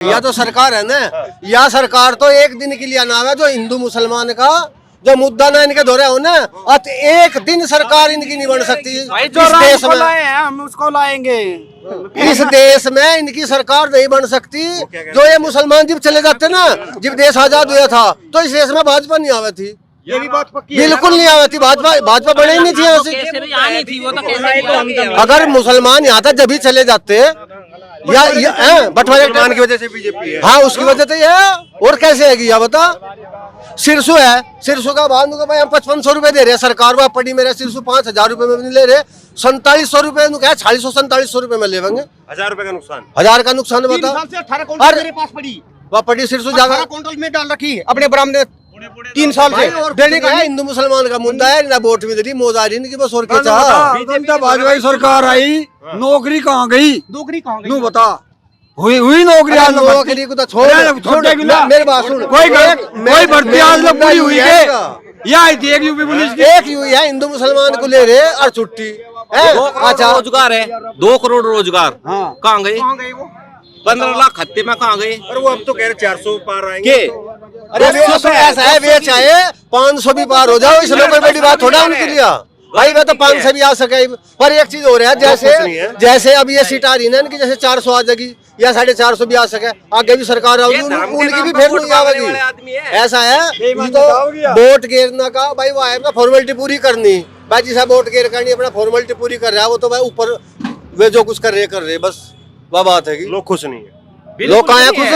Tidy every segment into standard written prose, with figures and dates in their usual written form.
या तो सरकार है ना, या सरकार तो एक दिन के लिए ना है जो हिंदू मुसलमान का जो मुद्दा ना इनके धोरे हो ना, एक दिन सरकार इनकी नहीं बन सकती इस देश में। हम उसको लाएंगे। इस देश में इनकी सरकार नहीं बन सकती। जो ये मुसलमान जब चले जाते ना, जब देश आजाद हुआ था तो इस देश में भाजपा नहीं आवे थी, ये भी बात पक्की बिल्कुल नहीं आवे थी। भाजपा बने ही नहीं थी यहाँ से। अगर मुसलमान यहाँ तक जब भी चले जाते या बंटवारे की वजह से बीजेपी है। हाँ, उसकी वजह से ये और कैसे है या बता। सिरसू है, सिरसू का भाव भाई हम 5500 रुपए दे रहे हैं सरकार को, पड़ी मेरे सिरसू 5000 रुपए में नहीं ले रहे, 4700 रुपए 4600-4700 रुपए में लेंगे। 1000 रुपए का नुकसान, 1000 का नुकसान बता। 18 मेरे पास पड़ी, वह पड़ी सिरसू जाकर क्विंटल में डाल रखी अपने बरामदे 3 साल से देने का है। हिंदू मुसलमान का मुद्दा है ना, वोट में दे मोजारी की बस और क्या चाह। भाजपा की सरकार आई, नौकरी कहाँ गई? नौकरी कहाँ गई? नू बता, हुई नौकरी? नौकरी को तो छोड़ मेरे बात सुन, कोई भर्ती आज लोग पूरी हुई है या एक यूपी पुलिस की एक हुई है, हिंदू मुसलमान को ले रहे और छुट्टी। अच्छा, रोजगार है 2 करोड़ रोजगार कहाँ गए? 15 लाख खत्ते में कहाँ गए? और वो अब तो कह रहे 400 पार आएंगे। अरे ऐसा है, वे चाहे 500 भी पार हो जाओ, इसलिए कोई बड़ी बात थोड़ा उनके लिए भाई। मैं तो 500 भी आ सके, पर एक चीज हो रहा है, जैसे अब ये सीट आ रही है इनकी, जैसे 400 आ जाएगी या 450 भी आ सके, आगे भी सरकार आएगी उनकी भी फिर नहीं आएगी। ऐसा है तो वोट गिरना का भाई, वो है फॉर्मेलिटी पूरी करनी भाई, जिसे वोट गिर करनी अपना फॉर्मेलिटी पूरी कर रहा है वो तो भाई ऊपर वे जो कुछ कर रहे बस वह बात है। लोग खुश नहीं है, लोग कहाँ है खुश?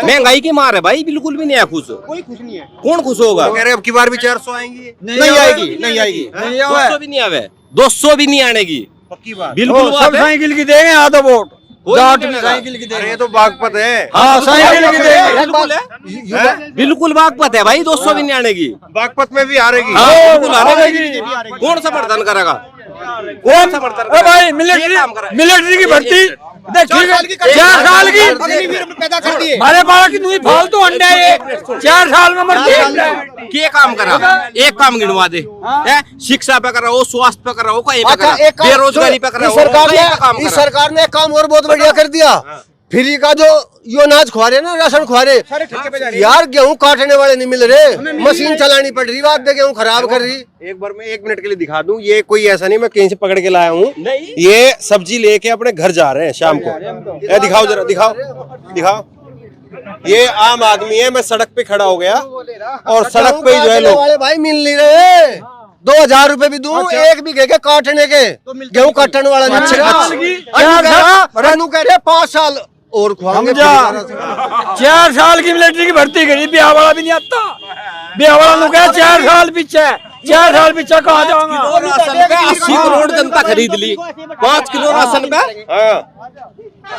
महंगाई की मार है भाई, बिल्कुल भी नहीं है खुश। कोई खुश नहीं है। कौन खुश होगा? कह रहे अब की बार भी 400 आएंगी। नहीं आएगी, नहीं आएगी, 200 भी नहीं आवे, 200 भी नहीं आने की पक्की बात। बिल्कुल सब साइकिल की देंगे आधा वोट, साइकिल की अरे देंगे। ये तो बागपत है। हाँ, साइकिल की देंगे, बिल्कुल बागपत है भाई, 200 भी नहीं आने की। बागपत में भी हारेगी। बिल्कुल हारेगी। कौन समर्थन करेगा? कौन समर्थन? भाई मिलिट्री की भर्ती देख, 4 साल की पैदा कर दिए हमारे पास की नहीं फालतू अंडे है, 4 साल में मर के काम करा? एक काम गिनवा दे, शिक्षा पे करा हो, स्वास्थ्य पे करा हो, कहीं पे करा, बेरोजगारी पे करा हो, इस सरकार ने एक काम और बहुत बढ़िया कर दिया, फ्री का जो यो अनाज खुआरे ना, राशन खुआरे यार, गेहूं काटने वाले नहीं मिल रहे, मशीन चलानी पड़ रही, बात दे गेहूं खराब कर रही। एक बार मैं 1 मिनट के लिए दिखा दूं, ये कोई ऐसा नहीं मैं कहीं से पकड़ के लाया हूँ, ये सब्जी लेके अपने घर जा रहे हैं शाम को। ये दिखाओ जरा, दिखाओ। ये आम आदमी है, मैं सड़क पे खड़ा हो गया और सड़क पे ही जो है लोग भाई मिल नहीं रहे। 2000 रुपए भी दूं एक बीघे के काटने के, गेहूं काटने वाला नहीं। 5 साल और 4 साल की मिलिट्री की भर्ती करी, ब्याह वाला भी नहीं आता, ब्याह वाला लोग 4 साल पीछे, 4 साल पीछे कहाँ जाऊंगा? 80 करोड़ जनता खरीद ली 5 किलो राशन पे।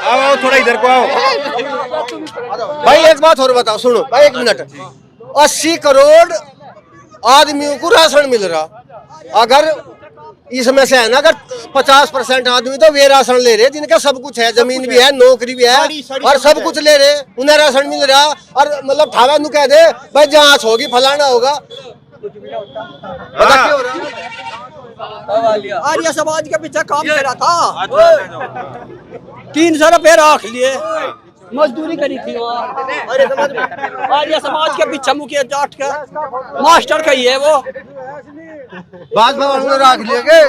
आओ थोड़ा इधर को आओ भाई। एक बात और बताओ, सुनो भाई 1 मिनट। 80 करोड़ आदमियों को राशन मिल रहा, अगर इसमें से है ना, अगर 50% आदमी तो वे राशन ले रहे जिनका सब कुछ है, जमीन भी है, नौकरी भी है और सब कुछ ले रहे, उन्हें राशन मिल रहा। और मतलब ठावा नु कह दे भाई जांच होगी, फलाना होगा, पता क्यों हो रहा? आर्य समाज के पीछे काम कर रहा था, 300 रुपए रख लिए, मजदूरी करी थी आर्य समाज के पीछे मुखिया जाट का मास्टर कही है वो। भाजपा वालों ने राख लिए के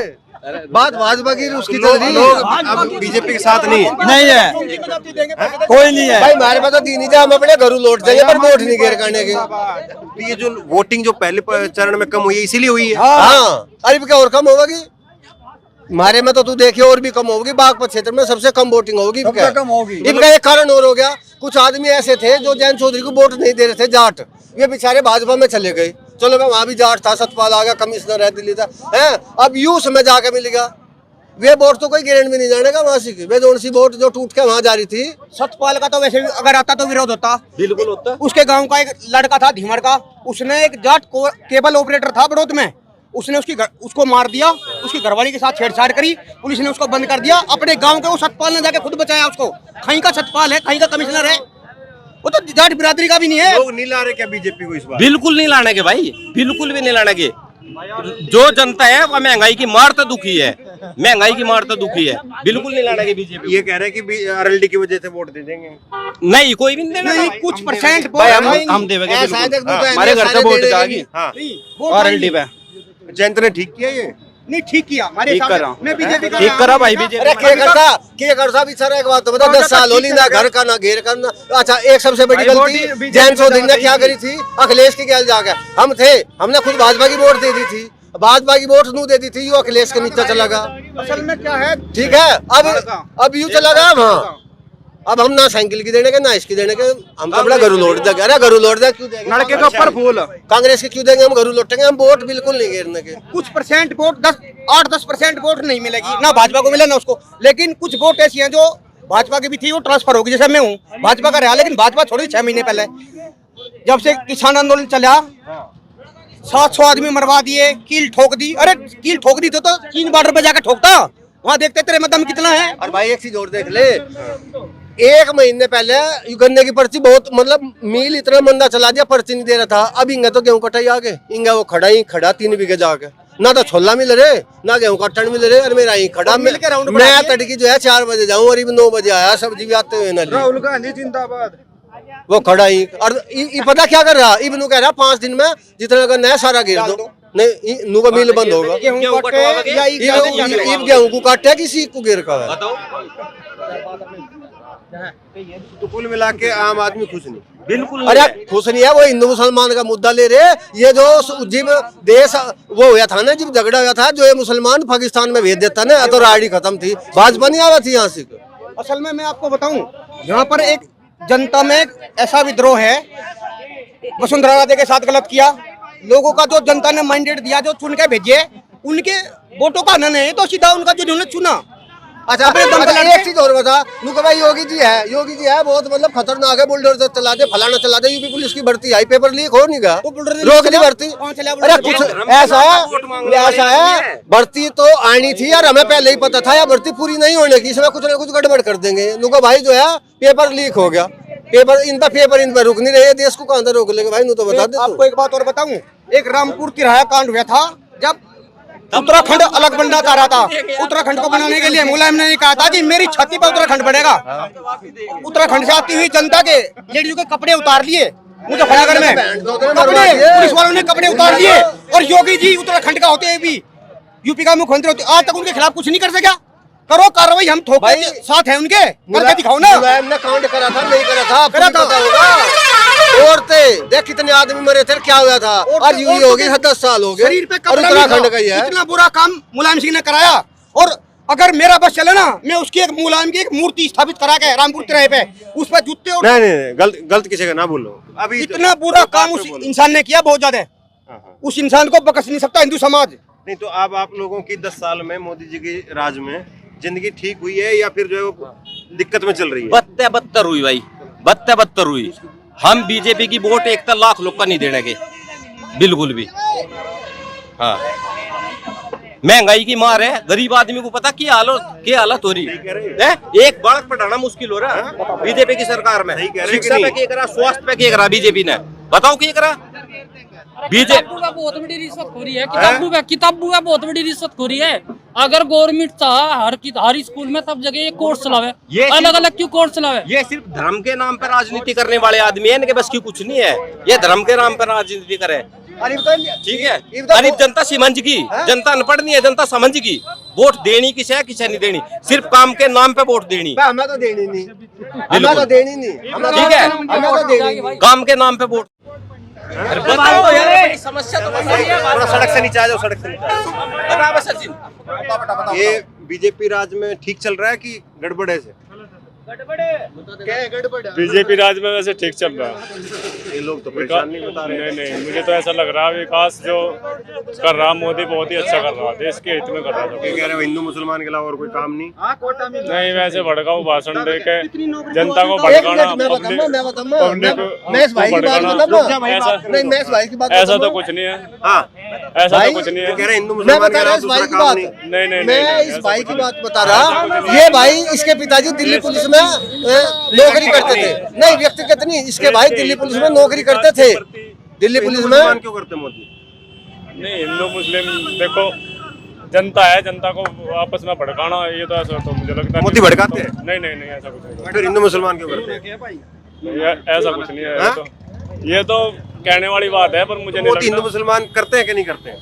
बात, भाजपा की उसकी चल रही। लोग अब बीजेपी के साथ नहीं है, कोई नहीं है भाई। हमारे पास तो दी नहीं, हम अपने घरों लौट जाएंगे, पर वोट नहीं गिर करने के। ये जो वोटिंग जो पहले चरण में कम हुई है, इसीलिए हुई है। हाँ, अरे क्या और कम होगी हमारे में तो तू देखिए, और भी कम होगी। बागपत क्षेत्र में सबसे कम वोटिंग होगी। कम होगी। इनका एक कारण और हो गया, कुछ आदमी ऐसे थे जो जैन चौधरी को वोट नहीं दे रहे थे, जाट, ये बेचारे भाजपा में चले गए। चलो मैं वहां भी जाट था, सतपाल आ गया, कमिश्नर है दिल्ली था, है अब यूस में जाके मिलेगा। वे वोट तो कोई गिरन भी नहीं जानेगा वहां से, वे जोन सी वोट जो टूट के वहां जा रही थी। सतपाल का तो वैसे भी अगर आता तो विरोध होता, बिल्कुल होता। उसके गांव का एक लड़का था धीमर का, उसने एक जाट केबल ऑपरेटर था बड़ौद में, उसने उसको मार दिया, उसकी घरवाली के साथ छेड़छाड़ करी, पुलिस ने उसको बंद कर दिया। अपने गांव के वो सतपाल ने जाके खुद बचाया उसको। कहीं का सतपाल है, कहीं का कमिश्नर है, वो तो जाट बिरादरी का भी नहीं है। लोग नहीं ला रहे क्या बीजेपी को इस बार? बिल्कुल नहीं लाने के भाई, बिल्कुल भी नहीं लाने के। जो जनता है वो महंगाई की मार तो दुखी है, महंगाई की मार तो दुखी है, बिल्कुल नहीं लड़ेगी बीजेपी। ये कह रहे हैं कि आरएलडी की वजह से वोट दे देंगे। नहीं, कोई भी नहीं देना। नहीं, कुछ परसेंट भाई हम देवेंगे, ऐसा है, देख, बिल्कुल। तो हमारे घर से वोट जाएगी हाँ, आरएलडी पे। जयंत ने ठीक किया ये। नहीं ठीक किया हमारे ठीक हिसाब से। करा। मैं बीजेपी का ठीक करा भाई बीजेपी। अरे के करता भी सर, एक बात तो बता, 10 साल होली ना घर का ना घेर का ना। अच्छा, एक सबसे बड़ी गलती जैन चौधरी ने क्या करी थी, अखिलेश की क्या जाकर हम थे, हमने खुद भाजपा की वोट दे दी थी, भाजपा की वोट नू दे दी थी, यो अखिलेश के नीचे चला गया। असल में क्या है, ठीक है, अब यूं चला गया। हाँ, अब हम ना साइकिल की देने के ना इसकी देने के, हम तो अपना घरू लौट देंगे। अरे घरू लौट दें क्यों देंगे, लड़के के ऊपर फूल। कांग्रेस के क्यों देंगे, हम घरू लौटेंगे, हम वोट बिल्कुल नहीं घेरने के। कुछ परसेंट वोट 8-10% वोट नहीं मिलेगी ना, भाजपा को मिले ना उसको, लेकिन कुछ वोट ऐसी हैं जो भाजपा की भी थी, वो ट्रांसफर होगी। जैसे मैं हूँ भाजपा का रहा, लेकिन भाजपा छोड़ी 6 महीने पहले, जब से किसान आंदोलन चला 700 आदमी मरवा दिए, कील ठोक दी। अरे कील ठोक दी तो चीन बॉर्डर पे जाकर ठोकता, वहाँ देखते तेरे में दम कितना है। और भाई एक चीज और देख ले, 1 महीने पहले गन्ने की पर्ची बहुत, मतलब मिल इतना मंदा चला दिया, पर्ची नहीं दे रहा था। अब इंगा तो गेहूं कटाई आगे, इंगा वो खड़ा 3 बीघे जाके, ना तो छोला मिल रहे ना गेहूं कट्टन मिल रहे। और मेरा ही खड़ा, मैं तड़की जो है 4 बजे जाऊं और 9 बजे आया, सब्जी भी आते हुए ना। राहुल गांधी जिंदाबाद। वो खड़ा ही, और ये पता क्या कर रहा, इब्नू कह रहा 5 दिन में जितना गन्ना है सारा गिर दो। नहीं, नू का मिल बंद होगा। गेहूं कटे या गेहूं को काटे किसी को गिर का है। तो कुल मिला के आम आदमी खुश नहीं, बिल्कुल अरे खुश नहीं है, वो हिंदू मुसलमान का मुद्दा ले रहे। ये जो जब देश वो हुआ था ना, जब झगड़ा हुआ था, जो ये मुसलमान पाकिस्तान में भेज देता ना, तो राड़ी खत्म थी, भाजपा नहीं आवा थी यहाँ से। असल में मैं आपको बताऊं, यहाँ पर एक जनता में एक ऐसा विद्रोह है, वसुंधरा राजे के साथ गलत किया, लोगों का जो जनता ने मैंडेट दिया, जो चुन के भेजे, उनके वोटों का हनन है, तो सीधा उनका जो उन्होंने चुना। अच्छा, एक चीज और बता, नुका भाई योगी जी है बहुत, मतलब खतरनाक है, बुलडोजर चला दे, फलाना चला दे, यूपी पुलिस की भर्ती आई, पेपर लीक हो नहीं गया, रोक ली भर्ती। अरे कुछ ऐसा है, भर्ती तो आनी थी यार, हमें पहले ही पता था, यार भर्ती पूरी नहीं होने की, इसमें कुछ ना कुछ गड़बड़ कर देंगे। नुका भाई जो है पेपर लीक हो गया, पेपर इन पर रुक नहीं रहे, देश को कहां रोक लेंगे भाई, तो बता दे। आपको एक बात और बताऊं, एक रामपुर तिराहा कांड हुआ था, जब उत्तराखंड अलग बनना चाह रहा था, उत्तराखंड को बनाने के लिए मुलायम ने कहा था कि मेरी छाती पर उत्तराखंड बनेगा। उत्तराखंड से आती हुई जनता के लेडीज के कपड़े उतार लिए, मुजफ्फरनगर में कपड़े, पुलिस वालों ने कपड़े उतार लिए, और योगी जी उत्तराखंड का होते हुए भी, यूपी का मुख्यमंत्री होते, आज तक उनके खिलाफ कुछ नहीं कर सका। करो कार्रवाई, हम ठोक साथ है उनके, करके दिखाओ ना। मुलायम ने कांड करा था, नहीं करा था, करा था। औरतें देख कितने आदमी मरे थे, क्या हुआ था, और यूं ही हो गई 10 साल हो गए, शरीर पे और उत्तराखंड का ही है। इतना बुरा काम मुलायम सिंह ने कराया, और अगर मेरा बस चले ना, मैं उसकी एक मुलायम की एक मूर्ति स्थापित करा के रामपुर तिराहे पे, उस पर जूते और नहीं, गलत किसी का ना बोलो। अभी इतना बुरा काम उस इंसान ने किया, बहुत ज्यादा। उस इंसान को बख्श नहीं सकता हिंदू समाज। नहीं तो अब आप लोगों की 10 साल में मोदी जी के राज में जिंदगी ठीक हुई है या फिर जो है वो दिक्कत में चल रही है? बदतर हुई भाई, बदतर हुई। हम बीजेपी की वोट 1 लाख लोग का नहीं देने के, बिल्कुल भी। हाँ, महंगाई की मार है, गरीब आदमी को पता क्या हालत हो रही है। एक बालक पढ़ाना मुश्किल हो रहा है बीजेपी की सरकार में। शिक्षा पे क्या करा, स्वास्थ्य पे क्या करा बीजेपी ने, बताओ क्या करा बीजेपी। बहुत बड़ी रिश्वतखोरी है, किताबों का बहुत बड़ी रिश्वतखोरी है। अगर गवर्नमेंट चाह हर स्कूल में सब जगह ये कोर्स चलावे, अलग अलग क्यों कोर्स चलावे? ये सिर्फ धर्म के नाम पर राजनीति करने वाले आदमी है, इनके बस की कुछ नहीं है। ये धर्म के नाम पर राजनीति करे, ठीक है। गरीब जनता समझ की, जनता अनपढ़ नहीं है, जनता समझ की। वोट देनी किसे है, किसे नहीं देनी, सिर्फ काम के नाम पे वोट देनी। हमें तो देनी नहीं, हमें तो देनी नहीं, ठीक है, हमें तो देनी नहीं। काम के नाम पे वोट। समस्या तो थोड़ा सड़क से नीचे आ जाओ, सड़क से नीचे। ये बीजेपी राज में ठीक चल रहा है कि गड़बड़ है? बीजेपी राज में वैसे ठीक चल रहा है। ये लोग तो परेशान नहीं बता रहे। नहीं, मुझे तो ऐसा लग रहा है विकास जो कर रहा मोदी बहुत ही अच्छा कर रहा है, देश के हित में कर रहा है। कह रहे हो हिंदू मुसलमान के अलावा और कोई काम नहीं? नहीं, वैसे भड़काऊ भाषण देके जनता को भड़काना, ऐसा तो कुछ नहीं है। ऐसा तो कुछ नहीं है। कह रहे हिंदू मुसलमान के अलावा दूसरा काम नहीं। नहीं, मैं इस भाई की बात बता रहा, ये भाई इसके पिताजी दिल्ली पुलिस में नौकरी करते थे। नहीं, व्यक्तिगत नहीं, इसके भाई दिल्ली पुलिस में नौकरी करते थे। दिल्ली पुलिस में क्यों करते मोदी? नहीं, हिंदू मुस्लिम देखो, जनता है, जनता को आपस में भड़काना ये तो ऐसा तो मुझे लगता है मोदी भड़काते हैं? नहीं ऐसा कुछ नहीं फिर हिंदू मुसलमान क्यों करते हैं? ऐसा कुछ नहीं है। ये तो कहने वाली बात है, पर मुझे नहीं मोदी हिंदू लगता। मुसलमान करते हैं कि नहीं करते हैं?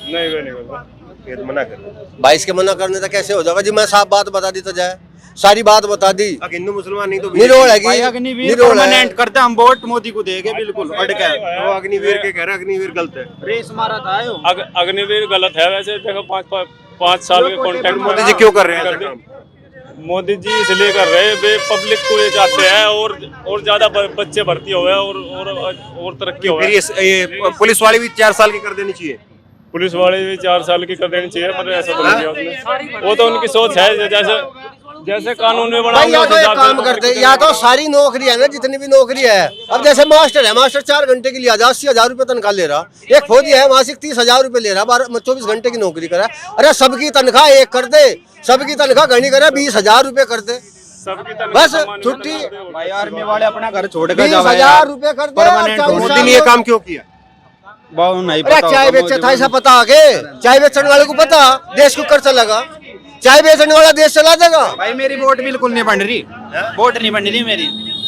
नहीं वो नहीं करता। ये तो मना कर रहे हैं। भाई इसके मना करने तक कैसे हो जाएगा जी? मैं साफ बात बता दी तो जाए, सारी बात बता दी। अगर हिंदू मुसलमान नहीं तो निरोड़ है भाई कि अग्निवीर परमानेंट करते हम वोट मोदी को देंगे बिल्कुल अड़ के। वो अग्निवीर के कह रहे हैं अग्निवीर गलत है। रेस मारा था यो। अग्निवीर गलत है वैसे। देखो 5 साल के कॉन्ट्रैक्ट मोदी जी क्यों कर रहे हैं ऐसा काम? मोदी जी इसलिए कर रहे हैं, वे पब्लिक को ये चाहते हैं और ज्यादा बच्चे भर्ती हो गए और तरक्की हो फिर गए। ये पुलिस वाली भी 4 साल की कर देनी चाहिए। पुलिस वाले भी 4 साल की कर देनी चाहिए, पर ऐसा तो नहीं किया उसने। वो तो उनकी सोच है, जैसे कानून में बना भाई या हुआ तो है, एक जैसे काम करते हैं, या तो सारी नौकरी है ना, जितनी भी नौकरी है, अब जैसे मास्टर है, मास्टर 4 घंटे के लिए 80,000 रुपए तनख्वाह ले रहा। एक फौजी है मासिक 30,000 रुपए ले रहा, 24 घंटे की नौकरी करा। अरे सबकी तनख्वाह एक कर दे, सबकी तनख्वाह घनी करे, 20,000 रुपए कर दे, सबकी तनख्वाह बस समान छुट्टी। भाई आर्मी वाले अपना घर छोड़ कर 20,000 रुपए कर दे। परमानेंट और 40 मोदी साल ने ये में- काम क्यों किया? बहु नहीं अरे पता चाय होगा बेचे मोदी था को। ऐसा पता आगे? चाय बेचने वाले को पता देश को कर चलेगा? चाय बेचने वाला देश चला देगा? भाई मेरी वोट बिल्कुल नहीं बन रही, वोट नहीं बन रही मेरी।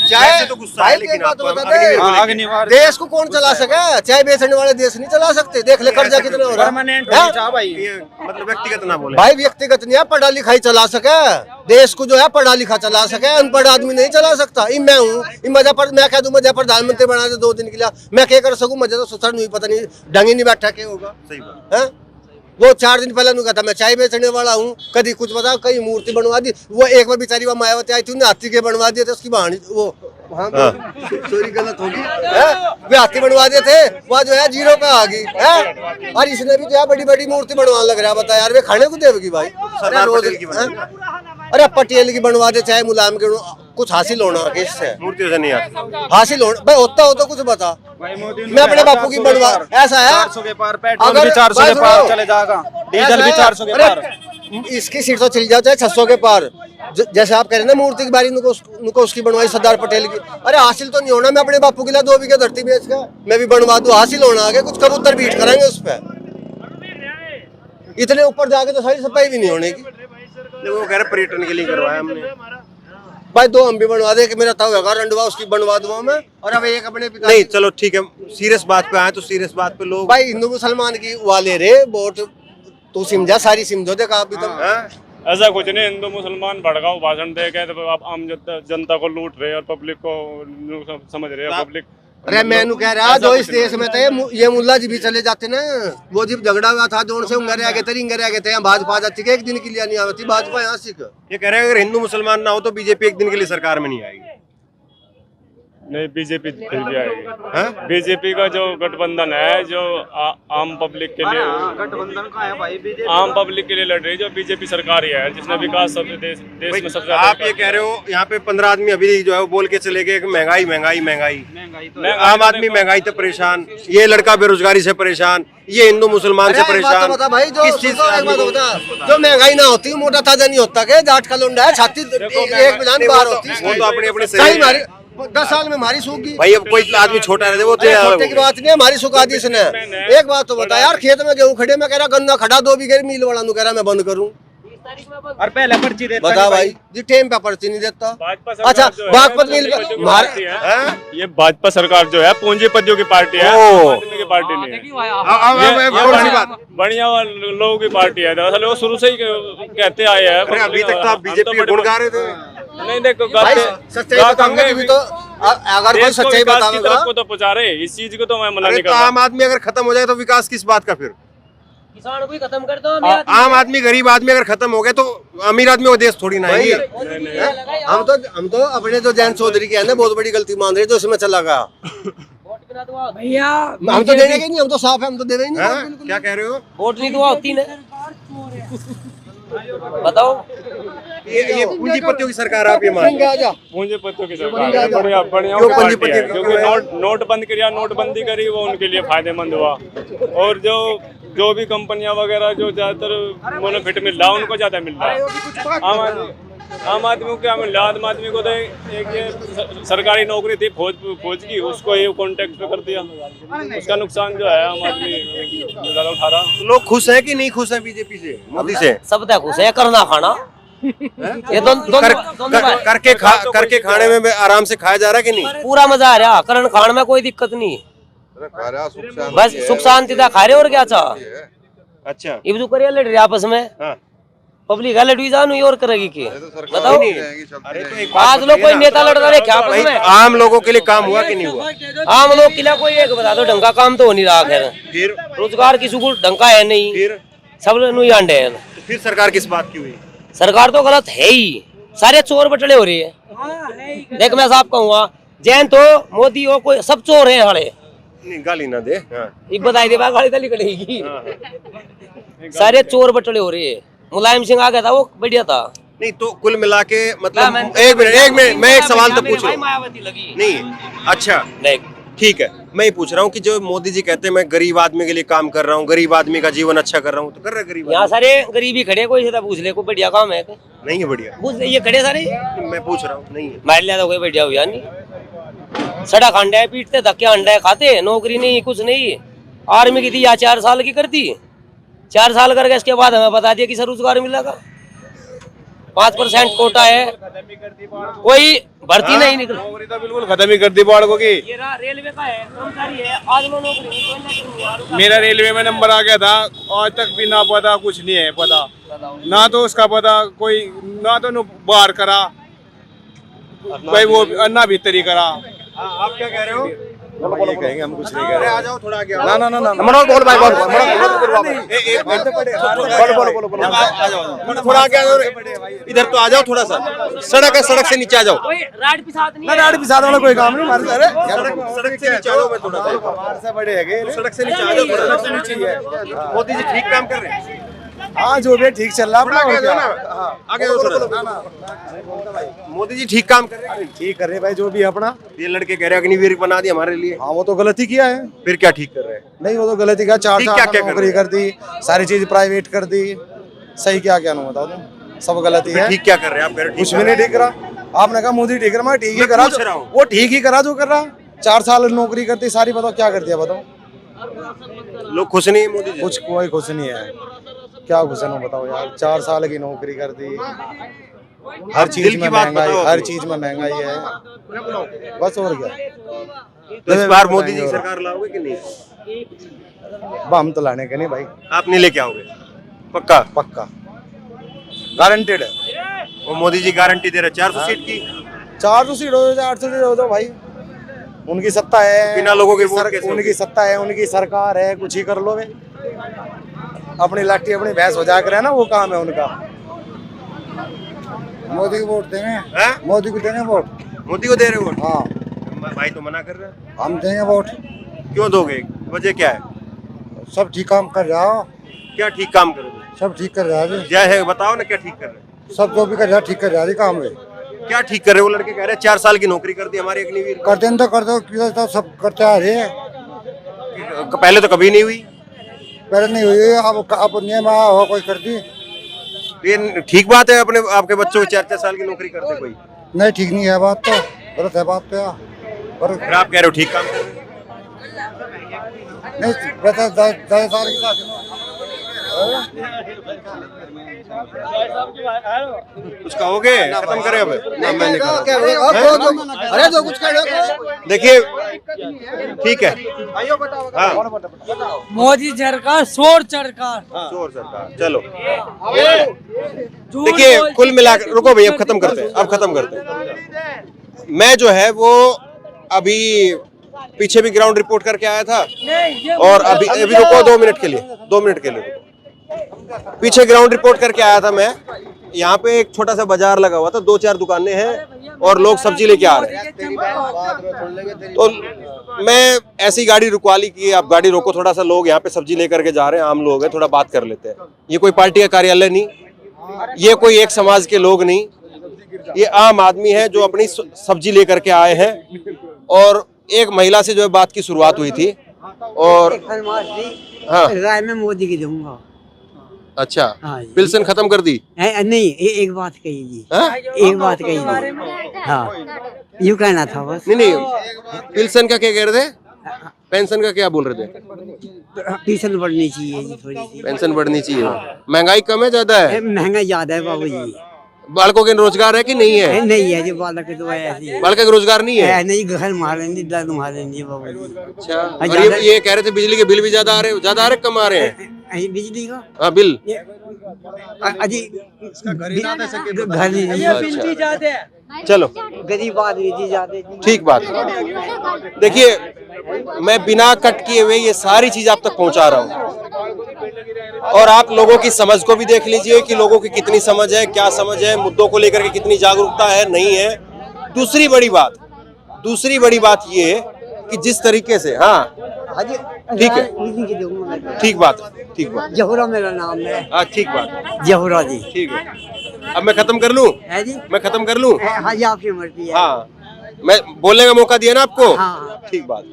चाय वैसे तो गुस्सा है, भाई लेकिन एक बात आपको बता अग्निवीर दे, को हाँ, अग्निवीर देश को कौन चला सके? चाय बेचने वाले देश नहीं चला सकते। देख ले कर्जा कितना हो रहा परमानेंट है। होनी चाहिए भाई। ये मतलब व्यक्तिगत ना बोले। भाई व्यक्तिगत नहीं है, पढ़ा लिखाई चला सके देश को, जो है पढ़ा लिखा चला सके, अनपढ़ आदमी नहीं चला सकता। इ मैं हूँ, मैं कह दूं मुझे प्रधानमंत्री बना दे 2 दिन के लिए, मैं क्या कर सकूं? मुझे तो सोचना नहीं, पता नहीं ढंग ही नहीं बैठा क्या होगा। सही बात। है वो 4 दिन पहले कहता मैं चाय बेचने वाला हूँ, कभी कुछ बता, कहीं मूर्ति बनवा दी। वो एक बार बेचारी वो मायावती आई थी, उन्हें हाथी के बनवा दिए थे, उसकी बहानी वो हाँ सॉरी गलत होगी, वे हाथी बनवा दिए थे, वह जो है 0 पे आ गई है। और इसने भी जो है बड़ी बड़ी मूर्ति बनवाने लग रहा है। बता यार वे खाने को देगी भाई? सरदार रोज पटेल की हैं? अरे पटेल की बनवा दे, चाहे मुलायम के, कुछ हासिल होना है इससे, मूर्तियों से नहीं आती। हासिल होना भाई होता हो तो कुछ बता। भाई मोदी मैं अपने बापू की बनवा, ऐसा है 400 के पार, पेट्रोल अगर- भी 400 के भाई पार सुनो, चले जाएगा, डीजल भी ऐसा है, 400 के अरे, पार। इसकी सीट तो चली जाओ चाहे 600 के पार। जैसे आप कह रहे हैं ना मूर्ति की बारी उनको उसकी बनवाई सरदार पटेल की। अरे हासिल तो नहीं होना, मैं अपने बापू के लिए 2 बीघे धरती बेच कर मैं भी बनवा दूं, हासिल होना आगे कुछ कबूतर बीट करेंगे उस पर। इतने ऊपर जाके तो सारी सफाई भी नहीं होने की। वो कह रहे पर्यटन के लिए करवाया हमने। भाई 2 हम भी बनवा दे कि मेरा ताऊ होगा रंडवा, उसकी बनवा दूंगा मैं। और अब एक अपने पिता नहीं चलो ठीक है, सीरियस बात पे आए तो सीरियस बात पे लोग भाई हिंदू मुसलमान की वाले रे वोट तू समझा, सारी समझो दे अभी तो। हैं? ऐसा कुछ नहीं। हिंदू मुसलमान भड़काऊ भाषण दे के तो आप आम जनता को लूट रहे और पब्लिक को समझ रहे हैं। पब्लिक अरे मैनू कह रहा जो इस देश में थे ये मुल्ला जी भी चले जाते ना, वो जब झगड़ा हुआ था जोन से उंगरे आगे थे, इंगरे आगे थे, यहाँ भाजपा आ जाती है, एक दिन के लिए नहीं आती भाजपा यहाँ से। ये कह रहे हैं अगर हिंदू मुसलमान ना हो तो बीजेपी एक दिन के लिए सरकार में नहीं आएगी। नहीं, बीजेपी फिर भी आएगी। बीजेपी का जो गठबंधन है, जो आम पब्लिक के लिए, गठबंधन का है भाई बीजेपी। आम पब्लिक के लिए लड़ रही है, जो बीजेपी सरकार ही है, जिसने विकास सब देश में सबसे ज्यादा आप ये कह रहे हो यहाँ पे 15 आदमी अभी जो है वो बोल के चले गए कि महंगाई महंगाई महंगाई। महंगाई तो आम आदमी महंगाई से परेशान, ये लड़का बेरोजगारी से परेशान, ये हिंदू मुसलमान से परेशान। बता भाई जो किस चीज से एक बात बता, जो महंगाई ना होती मोटा ताजा नहीं होता के जाट का लुंडा है, छाती एक बिलान बाहर होती वो तो अपने अपने सही शरीर मारी 10 साल में हमारी सूख गई भाई। अब कोई आदमी छोटा रहते वो तो छोटे की बात नहीं है, हमारी सुखा दी इसने। एक बात तो बता यार, खेत में गेहूं खड़े में कह रहा गन्ना खड़ा 2 बीघे मिल वाला कह रहा मैं बंद करूं। और पहले पर्ची देता बता नहीं भाई जी टाइम पे पर्ची नहीं देता। भाजपा सरकार अच्छा जो है, बागपत मिल पूंजीपतियों की मार पार्टी है। ये भाजपा सरकार जो है पूंजीपतियों की पार्टी है, ओ। आदमी की पार्टी नहीं है। बढ़िया लोगों की पार्टी है। दरअसल वो शुरू से ही कहते आए हैं। अरे अभी तक तो आप बीजेपी के गुण गा रहे थे। नहीं देखो, भाई सच्चाई बताऊंगा तभी तो, अगर कोई सच्चाई बताऊंगा को तो पहुंचा रहे, इस चीज को तो मैं मना अरे नहीं तो कर रहा। आम आदमी अगर खत्म हो जाए तो विकास किस बात का फिर? किसान को खत्म कर दो। आम आदमी गरीब आदमी अगर खत्म हो गए तो अमीर आदमी को देश थोड़ी ना है। हम तो अपने जो जैन चौधरी के है ना बहुत बड़ी गलती मान रहे जो इसमें चला गया। भैया हम तो देने के नहीं, हम तो साफ है, हम तो देने ही नहीं। हैं? क्या कह रहे हो? वोट नहीं दुआ होती ना, बताओ। ये पूंजीपतियों की सरकार आप ये मान रहे हो? आजा पूंजीपतियों की सरकार है, बढ़िया बढ़िया क्यों की पार्टी है। पूंजीपति? क्योंकि नोट बंद किया, नोटबंदी करी, वो उनके लिए फायदेमंद हुआ। और जो भी कंपनियां वगैरह जो ज्यादातर बेनिफिट मिल रहा है उनको ज्यादा मिल रहा है। आम आदमी को क्या मिल रहा है? आम आदमी को तो एक ये सरकारी नौकरी थी फौज की, उसको ये कॉन्ट्रैक्ट पे कर दिया। उसका नुकसान जो है आम आदमी ज्यादा उठा रहा। लोग खुश है कि नहीं खुश है बीजेपी से, मोदी से? सब तक खुश है, करना खाना ये करके खाने में आराम से खाया जा रहा है कि नहीं? पूरा मजा आ रहा, करण खान में कोई दिक्कत नहीं, बस सुख शांति था खा रहे और क्या चाह। अच्छा, ये जो करिए लड़ रहे आपस में, हाँ। पब्लिक है लड़वी जान और करेगी की बताओ। अरे तो एक आज लोग कोई नेता लड़ रहे क्या आपस में? आम लोगों के लिए काम हुआ कि नहीं हुआ? आम लोग के लिए कोई एक बता दो, ढंग का काम तो हो नहीं रहा। खैर फिर रोजगार की सुकून ढंग का है नहीं, फिर सब लोग अंडे है। फिर सरकार किस बात की हुई? सरकार तो गलत है ही, सारे चोर बटले हो रही है। देख मैं साहब कहूँगा, जैन तो मोदी हो, कोई सब चोर है हड़े। नहीं गाली ना दे, हाँ। ये बताई दे गाड़ी तो निकलेगी। सारे चोर बटले हो रहे हैं। मुलायम सिंह आ गया था, वो बढ़िया था। नहीं तो कुल मिला के मतलब एक मिनट मैं एक सवाल तो पूछ रहा हूँ। मायावती लगी नहीं, अच्छा नहीं ठीक है, मैं ये पूछ रहा हूँ कि जो मोदी जी कहते हैं मैं गरीब आदमी के लिए काम कर रहा हूँ, गरीब आदमी का जीवन अच्छा कर रहा हूँ, तो कर रहे गरीब यहाँ सारे गरीबी खड़े, कोई से पूछ ले, कोई बढ़िया काम है नहीं है? बढ़िया पूछ ले, ये खड़े सारे मैं पूछ रहा हूँ, नहीं है? मार लिया तो कोई बढ़िया हुआ नहीं। सड़क अंडा है, पीटते धक्के अंडा है खाते, नौकरी नहीं कुछ नहीं। आर्मी की थी या 4 साल की करती, 4 साल करके इसके बाद हमें बता दिया कि सर रोजगार मिलेगा। 5% कोटा है, कोई भर्ती नहीं निकल। नौकरी तो बिल्कुल खत्म ही कर दी बाड़कों की। ये रेलवे का है, कर्मचारी है, आज लो नौकरी नहीं। मेरा रेलवे में नंबर आ गया था, आज तक भी ना पता कुछ नहीं है पता, ना तो उसका पता कोई, ना तो बाहर करा कोई, वो अन्ना भीतरी करा। आप क्या कह रहे हो? ये कहेंगे हम कुछ नहीं कह रहे। आ जाओ थोड़ा आगे। ना ना ना ना बोल भाई बोल थोड़ा आगे आ जाओ, इधर तो आ जाओ थोड़ा सा। सड़क है, सड़क से नीचे आ जाओ। राड पिसात नहीं, राड पिसाद वाला कोई काम नहीं हमारे। अरे सड़क से नीचे आ जाओ, मैं थोड़ा सा हमारे से बड़े है, सड़क से नीचे आ जाओ, सड़क से नीचे ही है। मोदी जी ठीक काम कर रहे हैं? हाँ जो भी ठीक चल रहा है आगे जाओ ना, आगे जाओ थोड़ा। मोदी जी ठीक काम कर रहे हैं? ठीक कर रहे भाई, जो भी है अपना। ये लड़के कह रहे हैं अग्निवीर बना दिया हमारे लिए। हाँ वो तो गलती किया है। फिर क्या ठीक कर रहे हैं? नहीं वो तो गलती किया, 4 क्या साल क्या नौकरी कर दी, सारी चीज प्राइवेट कर दी। सही क्या क्या ना बताओ तुम, सब गलती है। ठीक क्या कर रहे हैं आप? कुछ भी नहीं ठीक रहा। आपने कहा मोदी ठीक रहा, मैं ठीक ही करा, पूछ रहा हूँ। वो ठीक ही करा जो कर रहा। 4 साल नौकरी करती सारी, बताओ क्या कर दिया बताओ। लोग खुश नहीं है मोदी जी? कुछ कोई खुश नहीं है, क्या खुश है बताओ यार। 4 साल की नौकरी कर दी, हर चीज में महंगाई, हर चीज में महंगाई है, बस और क्या। तो इस बार मोदी जी सरकार लाओगे कि नहीं? हम तो लाने के नहीं भाई। आप नहीं लेके आओगे? पक्का? पक्का गारंटेड है। वो मोदी जी गारंटी दे रहे 400 सीट की। 400 सीट हो जाए, 800 सीट हो जाओ भाई, उनकी सत्ता है, बिना लोगों के वोट कैसे उनकी सत्ता है, उनकी सरकार है, कुछ ही कर लो वे। अपनी लाठी अपनी भैंस हो जाकर है ना, वो काम है उनका। मोदी को वोट देंगे, मोदी को देंगे वोट। मोदी को दे रहे वोट? हाँ भाई तो मना कर रहे हैं। हम देंगे वोट। क्यों दोगे? वजह क्या है? सब ठीक काम कर रहा हो। क्या ठीक काम करोगे? सब ठीक कर रहा है, जय है, बताओ ना क्या ठीक कर रहे हैं? सब जो भी कर रहा है ठीक कर रहा है काम है। क्या ठीक कर रहे हो? लड़के कह रहे हैं 4 साल की नौकरी कर दी हमारे अग्निवीर। कर दें तो कर दो, तो सब करता है रे। पहले तो कभी नहीं हुई। पहले नहीं हुई, अब नियम आया हो कोई कर दी। ये ठीक बात है? अपने आपके बच्चों को 4-4 साल की नौकरी करते कोई? नहीं ठीक नहीं है बात, तो गलत है बात तो यार। फिर आप कह रहे हो ठीक काम कर रहे हो? नहीं 10 साल की बात कुछ कहोगे? खत्म करें अब? मैंने कहा अरे जो कुछ कर देखिए ठीक है। हाँ मोदी सरकार शोर सरकार चोर सरकार। चलो देखिए कुल मिलाकर, रुको भाई अब खत्म करते हैं, अब खत्म करते हैं। मैं जो है वो अभी पीछे भी ग्राउंड रिपोर्ट करके आया था, और अभी रुको 2 मिनट के लिए, 2 मिनट के लिए पीछे ग्राउंड रिपोर्ट करके आया था मैं। यहाँ पे एक छोटा सा बाजार लगा हुआ था, 2-4 दुकानें हैं और लोग सब्जी लेके आ रहे हैं। तो मैं ऐसी गाड़ी रुकवा ली कि आप गाड़ी रोको थोड़ा सा, लोग यहाँ पे सब्जी लेकर के जा रहे हैं, आम लोग हैं, थोड़ा बात कर लेते हैं। ये कोई पार्टी का कार्यालय नहीं, ये कोई एक समाज के लोग नहीं, ये आम आदमी है जो अपनी सब्जी लेकर के आए हैं। और एक महिला से जो है बात की शुरुआत हुई थी, और हाँ राय में मोदी की दूंगा। अच्छा, हाँ जी। पिल्सन खत्म कर दी। नहीं एक बात कही जी, हाँ? एक बात कही जी, हाँ यूँ कहना था बस। नहीं पिल्सन का क्या कह रहे थे, पेंशन का क्या बोल रहे थे? पेंशन बढ़नी चाहिए जी थोड़ी सी। पेंशन बढ़नी चाहिए। महंगाई कम है ज्यादा है? महंगाई ज्यादा है बाबू जी। बालकों के रोजगार है कि नहीं है? नहीं है जी, बालक तो ऐसी बालकों के रोजगार नहीं है? नहीं, घर मारेंगे, दर्द मारेंगे बाबू जी। अच्छा, और ये कह रहे थे बिजली के बिल भी ज्यादा आ रहे, ज्यादा आ रहे कम आ रहे हैं? बिजली का हाँ बिल अजी घर ही नहीं जाते, चलो गरीब आदमी जी जाते। ठीक बात। देखिए मैं बिना कट किए हुए ये सारी चीज आप तक पहुंचा रहा हूं और आप लोगों की समझ को भी देख लीजिए कि लोगों की कितनी समझ है, क्या समझ है, मुद्दों को लेकर के कितनी जागरूकता है, नहीं है। दूसरी बड़ी बात ये कि जिस तरीके से, हाँ ठीक है, ठीक बात, जहुरा मेरा नाम है। हाँ ठीक बात, जहुरा जी। ठीक है। अब मैं खत्म कर लूं? है जी, मैं खत्म कर लूं? हाँ जी, आपकी मर्जी है। हाँ, मैं बोलने का मौका दिया ना आपको? हाँ। ठीक बात।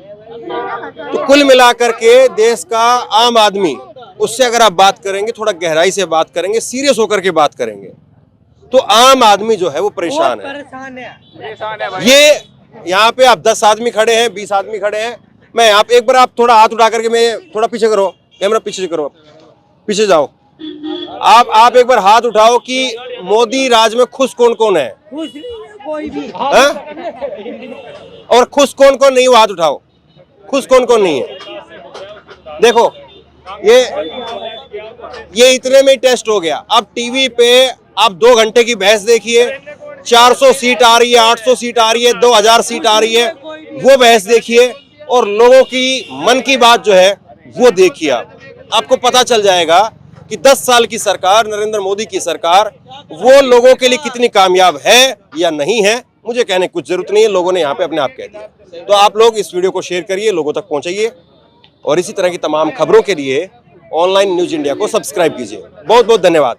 तो कुल मिलाकर के देश का आम आदमी, उससे अगर आप बात करेंगे, थोड़ा गहराई से बात करेंगे, सीरियस होकर के बात करेंगे, तो आम आदमी जो है वो परेशान है। ये यहाँ पे आप 10 आदमी खड़े हैं, 20 आदमी खड़े हैं, मैं आप एक बार आप थोड़ा हाथ उठा करके, मैं थोड़ा पीछे करो, कैमरा पीछे करो, पीछे जाओ, आप एक बार हाथ उठाओ कि मोदी राज में खुश कौन कौन है? कोई भी। और खुश कौन कौन नहीं, वो हाथ उठाओ, खुश कौन कौन नहीं है? देखो ये इतने में टेस्ट हो गया। अब टीवी पे आप 2 घंटे की बहस देखिए, 400 सीट आ रही है, 800 सीट आ रही है, 2000 सीट आ रही है, वो बहस देखिए और लोगों की मन की बात जो है वो देखिए। आपको पता चल जाएगा कि 10 साल की सरकार, नरेंद्र मोदी की सरकार, वो लोगों के लिए कितनी कामयाब है या नहीं है। मुझे कहने की कुछ जरूरत नहीं है, लोगों ने यहाँ पे अपने आप कह दिया। तो आप लोग इस वीडियो को शेयर करिए, लोगों तक पहुंचाइए और इसी तरह की तमाम खबरों के लिए ऑनलाइन न्यूज इंडिया को सब्सक्राइब कीजिए। बहुत बहुत धन्यवाद।